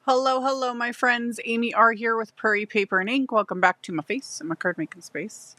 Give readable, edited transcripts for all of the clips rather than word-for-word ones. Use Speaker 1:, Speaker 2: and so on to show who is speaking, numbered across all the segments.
Speaker 1: Hello, hello, my friends. AmyR here with Prairie Paper and Ink. Welcome back to my face and my card making space.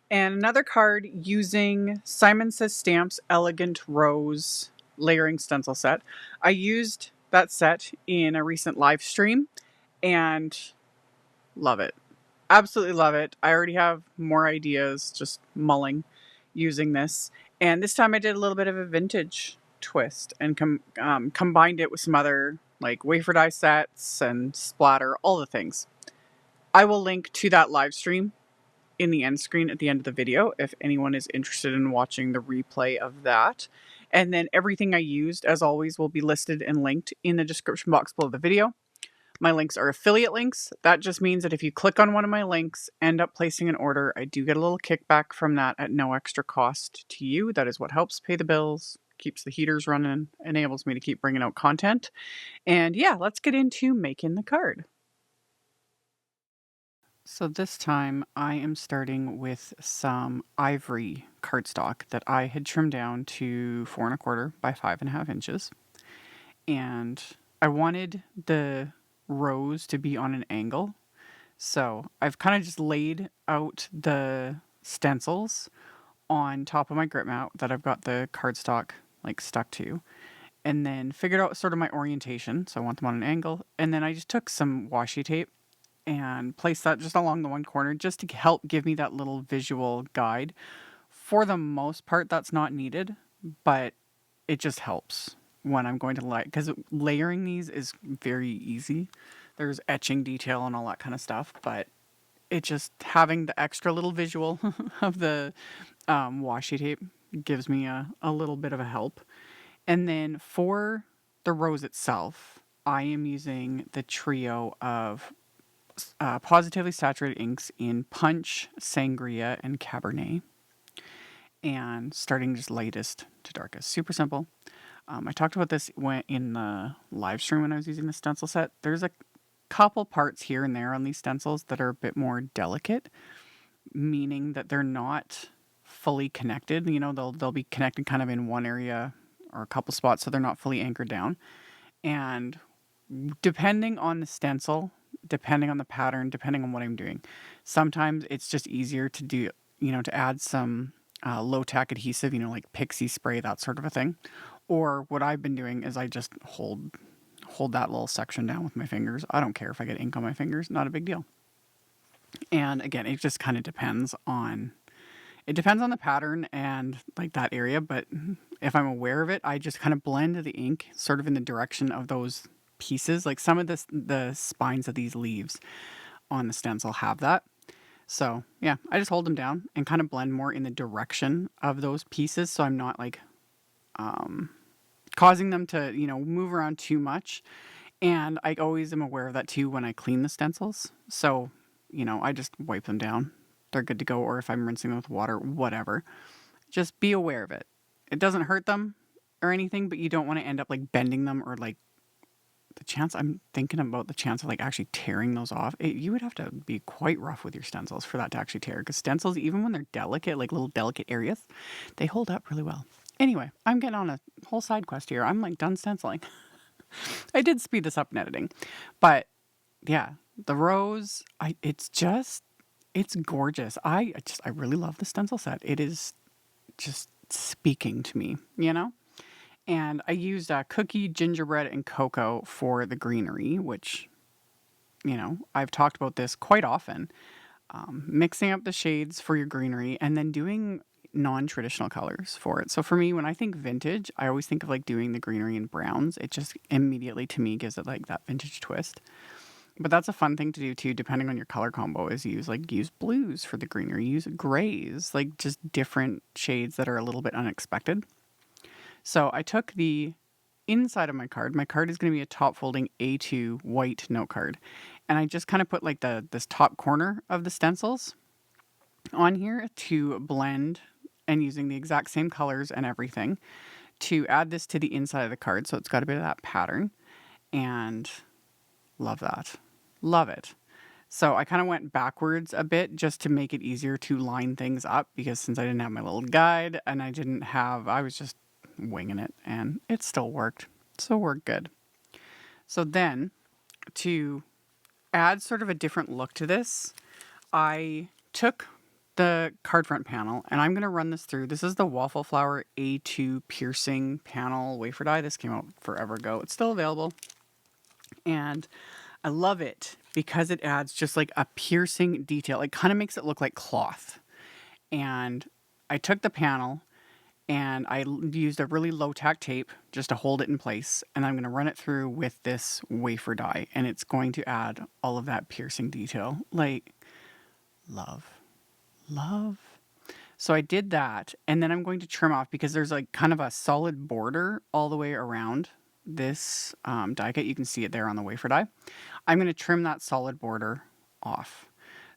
Speaker 1: And another card using Simon Says Stamps Elegant Rose layering stencil set. I used that set in a recent live stream and love it. Absolutely love it. I already have more ideas just mulling using this. And this time I did a little bit of a vintage twist and combined it with some other like wafer die sets and splatter, all the things. I will link to that live stream in the end screen at the end of the video if anyone is interested in watching the replay of that. And then everything I used, as always, will be listed and linked in the description box below the video. My links are affiliate links. That just means that if you click on one of my links, end up placing an order, I do get a little kickback from that at no extra cost to you. That is what helps pay the bills, keeps the heaters running, enables me to keep bringing out content. And yeah, let's get into making the card. So this time I am starting with some IVORY cardstock that I had trimmed down to 4 1/4 by 5.5 inches. And I wanted the rows to be on an angle. So I've kind of just laid out the stencils on top of my grip mat that I've got the cardstock like stuck to, and then figured out sort of my orientation. So I want them on an angle. And then I just took some washi tape and placed that just along the one corner just to help give me that little visual guide. For the most part, that's not needed, but it just helps when I'm going to because layering these is very easy. There's etching detail and all that kind of stuff, but it just having the extra little visual of the washi tape gives me a little bit of a help. And then for the rose itself, I am using the trio of Pawsitively saturated inks in Punch, Sangria, and Cabernet. And starting just lightest to darkest. Super simple. I talked about this in the live stream when I was using the stencil set. There's a couple parts here and there on these stencils that are a bit more delicate, meaning that they're not fully connected. You know, they'll be connected kind of in one area or a couple spots, so they're not fully anchored down. And depending on the stencil, depending on the pattern, depending on what I'm doing, sometimes it's just easier to do, to add some low tack adhesive, like pixie spray, that sort of a thing. Or what I've been doing is I just hold that little section down with my fingers. I don't care if I get ink on my fingers, not a big deal. And again, it just kind of depends on the pattern and like that area, but if I'm aware of it, I just kind of blend the ink sort of in the direction of those pieces. Like some of the spines of these leaves on the stencil have that. So yeah, I just hold them down and kind of blend more in the direction of those pieces, so I'm not like causing them to, move around too much. And I always am aware of that too when I clean the stencils. So, I just wipe them down. They're good to go. Or if I'm rinsing them with water, whatever. Just be aware of it. It doesn't hurt them or anything, but you don't want to end up like bending them or like I'm thinking about the chance of like actually tearing those off. You would have to be quite rough with your stencils for that to actually tear. Because stencils, even when they're delicate, like little delicate areas, they hold up really well. Anyway, I'm getting on a whole side quest here. I'm like done stenciling. I did speed this up in editing. But yeah, the rose, it's gorgeous. I really love the stencil set. It is just speaking to me, And I used cookie, gingerbread, and cocoa for the greenery, which, I've talked about this quite often. Mixing up the shades for your greenery and then doing non-traditional colors for it. So for me, when I think vintage, I always think of like doing the greenery in browns. It just immediately to me gives it like that vintage twist. But that's a fun thing to do too, depending on your color combo, is use blues for the greenery, use grays, like just different shades that are a little bit unexpected. So I took the inside of my card. My card is going to be a top folding A2 white note card. And I just kind of put like this top corner of the stencils on here to blend, and using the exact same colors and everything to add this to the inside of the card. So it's got a bit of that pattern, and love that. Love it. So I kind of went backwards a bit just to make it easier to line things up, because since I didn't have my little guide and I was just winging it, and it still worked. So we're good. So then to add sort of a different look to this, I took the card front panel and I'm going to run this through. This is the Waffle Flower A2 piercing panel wafer die. This came out forever ago. It's still available. And I love it because it adds just like a piercing detail. It kind of makes it look like cloth. And I took the panel and I used a really low tack tape just to hold it in place. And I'm going to run it through with this wafer die. And it's going to add all of that piercing detail. Like, love. So I did that. And then I'm going to trim off because there's like kind of a solid border all the way around this die cut. You can see it there on the wafer die. I'm going to trim that solid border off.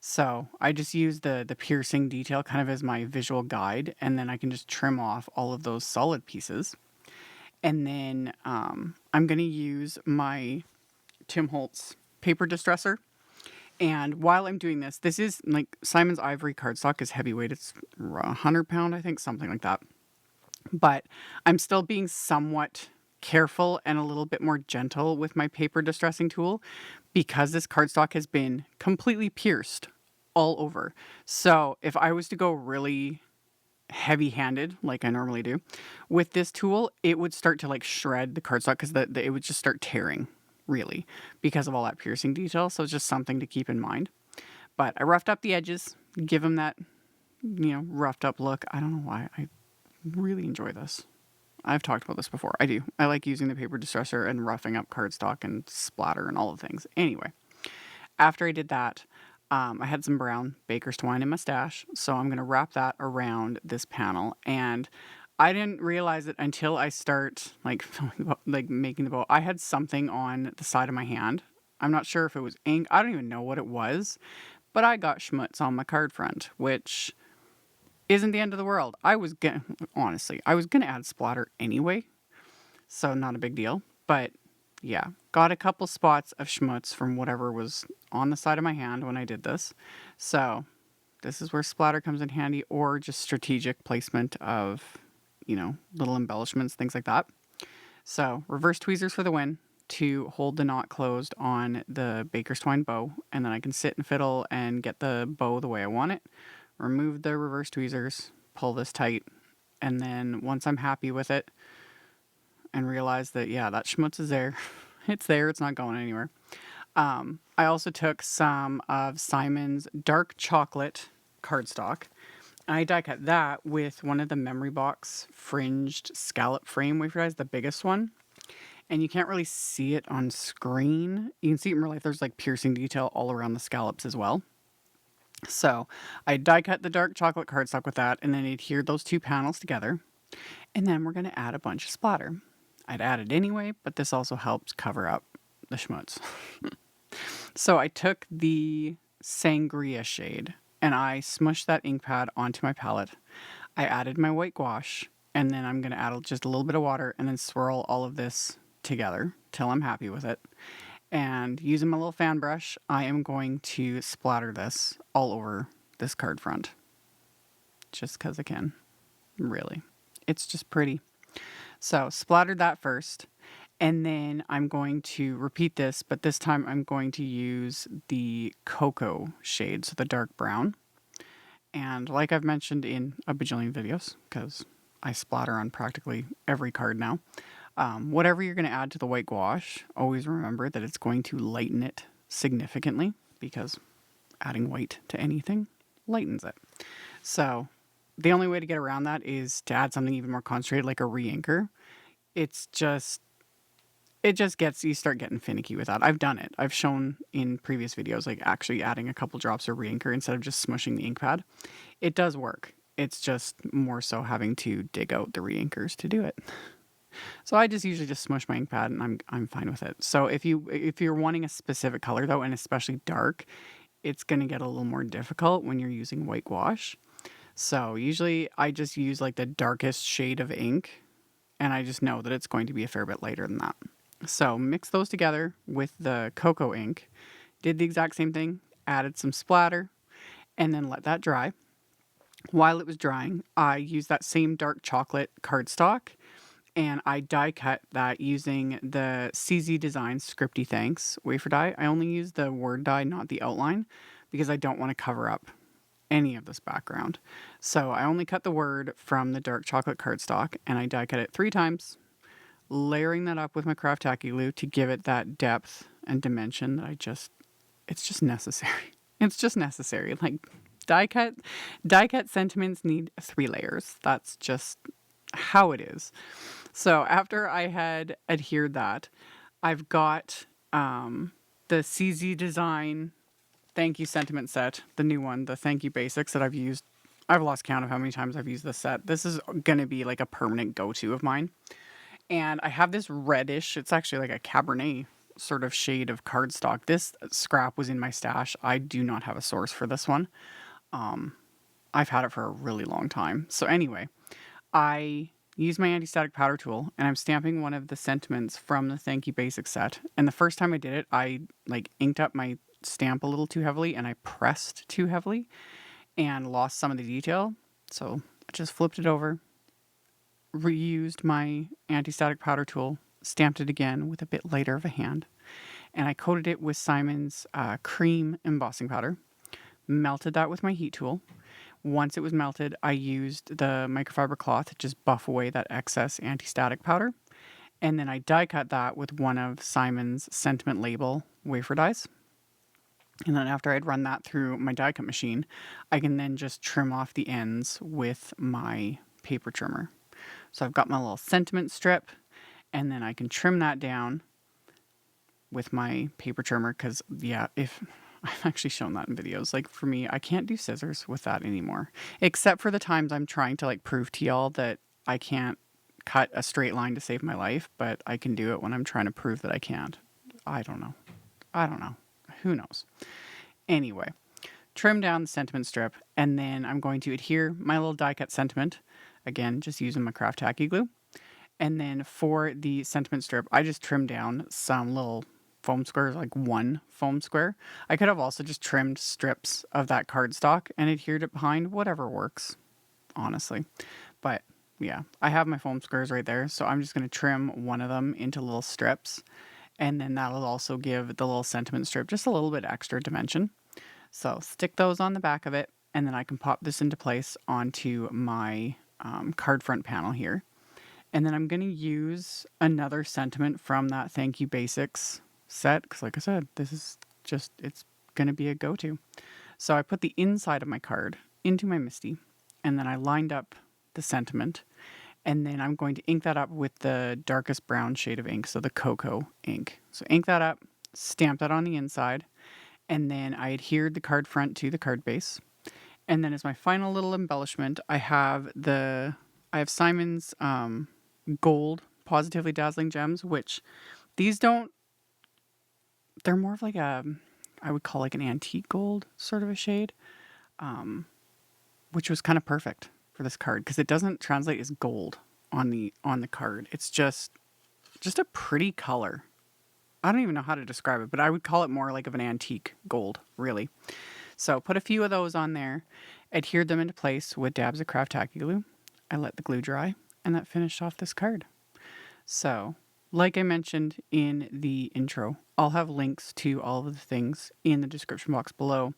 Speaker 1: So I just use the piercing detail kind of as my visual guide, and then I can just trim off all of those solid pieces. And then I'm going to use my Tim Holtz paper distresser. And while I'm doing this, this is like Simon's Ivory cardstock is heavyweight. It's 100 pound, I think, something like that. But I'm still being somewhat careful and a little bit more gentle with my paper distressing tool because this cardstock has been completely pierced all over. So if I was to go really heavy-handed like I normally do with this tool, it would start to like shred the cardstock because it would just start tearing really because of all that piercing detail. So it's just something to keep in mind. But I roughed up the edges, give them that, roughed up look. I don't know why. I really enjoy this. I've talked about this before. I do. I like using the paper distresser and roughing up cardstock and splatter and all the things. Anyway, after I did that, I had some brown baker's twine in my stash, so I'm going to wrap that around this panel. And I didn't realize it until I start like making the bow. I had something on the side of my hand. I'm not sure if it was ink. I don't even know what it was, but I got schmutz on my card front, which isn't the end of the world. Honestly, I was gonna add splatter anyway, so not a big deal. But yeah, got a couple spots of schmutz from whatever was on the side of my hand when I did this. So this is where splatter comes in handy, or just strategic placement of, little embellishments, things like that. So reverse tweezers for the win to hold the knot closed on the baker's twine bow, and then I can sit and fiddle and get the bow the way I want it. Remove the reverse tweezers, pull this tight, and then once I'm happy with it and realize that, yeah, that schmutz is there, it's there, it's not going anywhere. I also took some of Simon's dark chocolate cardstock. I die cut that with one of the Memory Box Fringed Scallop frame wafer dies, the biggest one. And you can't really see it on screen. You can see it in real life. There's like piercing detail all around the scallops as well. So I die cut the dark chocolate cardstock with that and then adhered those two panels together. And then we're going to add a bunch of splatter. I'd add it anyway, but this also helps cover up the schmutz. So I took the Sangria shade and I smushed that ink pad onto my palette. I added my white gouache, and then I'm going to add just a little bit of water and then swirl all of this together till I'm happy with it. And using my little fan brush, I am going to splatter this all over this card front. Just because I can. Really. It's just pretty. So splattered that first. And then I'm going to repeat this, but this time I'm going to use the cocoa shade, so the dark brown. And like I've mentioned in a bajillion videos, because I splatter on practically every card now, whatever you're going to add to the white gouache, always remember that it's going to lighten it significantly, because adding white to anything lightens it. So the only way to get around that is to add something even more concentrated, like a re-inker. You start getting finicky with that. I've done it. I've shown in previous videos, like actually adding a couple drops of re-inker instead of just smushing the ink pad. It does work. It's just more so having to dig out the re-inkers to do it. So I just usually just smush my ink pad and I'm fine with it. So if you're wanting a specific color though, and especially dark, it's going to get a little more difficult when you're using white gouache. So usually I just use like the darkest shade of ink, and I just know that it's going to be a fair bit lighter than that. So mix those together with the cocoa ink, did the exact same thing, added some splatter, and then let that dry. While it was drying, I used that same dark chocolate cardstock and I die cut that using the CZ Design Scripty Thanks wafer die. I only use the word die, not the outline, because I don't want to cover up any of this background. So I only cut the word from the dark chocolate cardstock, and I die cut it 3 times, layering that up with my craft tacky glue to give it that depth and dimension that it's just necessary. It's just necessary. Like die cut sentiments need 3 layers. That's just how it is. So after I had adhered that, I've got the CZ Design Thank You Sentiment Set, the new one, the Thank You Basics that I've used. I've lost count of how many times I've used this set. This is going to be like a permanent go-to of mine. And I have this reddish, it's actually like a Cabernet sort of shade of cardstock. This scrap was in my stash. I do not have a source for this one. I've had it for a really long time. So anyway, I use my anti-static powder tool and I'm stamping one of the sentiments from the Thank You Basics set. And the first time I did it, I like inked up my stamp a little too heavily and I pressed too heavily and lost some of the detail. So I just flipped it over, reused my anti-static powder tool, stamped it again with a bit lighter of a hand, and I coated it with Simon's cream embossing powder, melted that with my heat tool. Once it was melted, I used the microfiber cloth to just buff away that excess anti-static powder, and then I die cut that with one of Simon's Sentiment Label wafer dies. And then after I'd run that through my die cut machine, I can then just trim off the ends with my paper trimmer. So I've got my little sentiment strip, and then I can trim that down with my paper trimmer because, yeah, if I've actually shown that in videos. Like for me, I can't do scissors with that anymore, except for the times I'm trying to like prove to y'all that I can't cut a straight line to save my life, but I can do it when I'm trying to prove that I can't. I don't know. Who knows? Anyway, trim down the sentiment strip, and then I'm going to adhere my little die cut sentiment. Again, just using my craft tacky glue. And then for the sentiment strip, I just trimmed down some little foam squares, like 1 foam square. I could have also just trimmed strips of that cardstock and adhered it behind, whatever works, honestly. But yeah, I have my foam squares right there. So I'm just going to trim one of them into little strips. And then that'll also give the little sentiment strip just a little bit extra dimension. So stick those on the back of it, and then I can pop this into place onto my card front panel here. And then I'm going to use another sentiment from that Thank You Basics set, because like I said, this is just, it's going to be a go-to. So I put the inside of my card into my MISTI, and then I lined up the sentiment, and then I'm going to ink that up with the darkest brown shade of ink, so the cocoa ink. So ink that up, stamp that on the inside, and then I adhered the card front to the card base. And then as my final little embellishment, I have Simon's gold Pawsitively Dazzling gems, which these don't, they're more of like a, I would call like an antique gold sort of a shade, which was kind of perfect for this card because it doesn't translate as gold on the card. It's just a pretty color. I don't even know how to describe it, but I would call it more like of an antique gold, really. So put a few of those on there, adhered them into place with dabs of craft tacky glue. I let the glue dry, and that finished off this card. So, like I mentioned in the intro, I'll have links to all of the things in the description box below.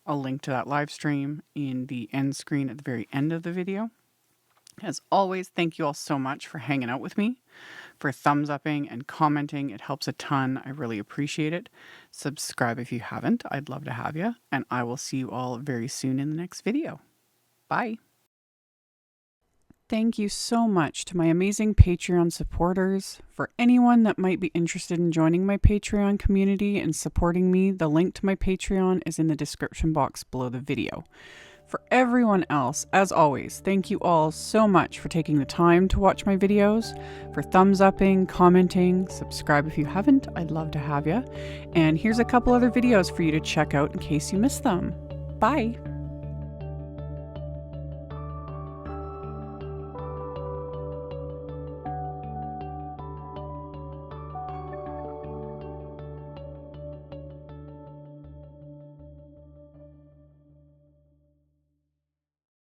Speaker 1: I'll link to that live stream in the end screen at the very end of the video. As always, thank you all so much for hanging out with me, for thumbs upping and commenting. It helps a ton. I really appreciate it. Subscribe if you haven't. I'd love to have you. And I will see you all very soon in the next video. Bye. Thank you so much to my amazing Patreon supporters. For anyone that might be interested in joining my Patreon community and supporting me, the link to my Patreon is in the description box below the video. For everyone else, as always, thank you all so much for taking the time to watch my videos, for thumbs upping, commenting, subscribe if you haven't. I'd love to have you. And here's a couple other videos for you to check out in case you missed them. Bye!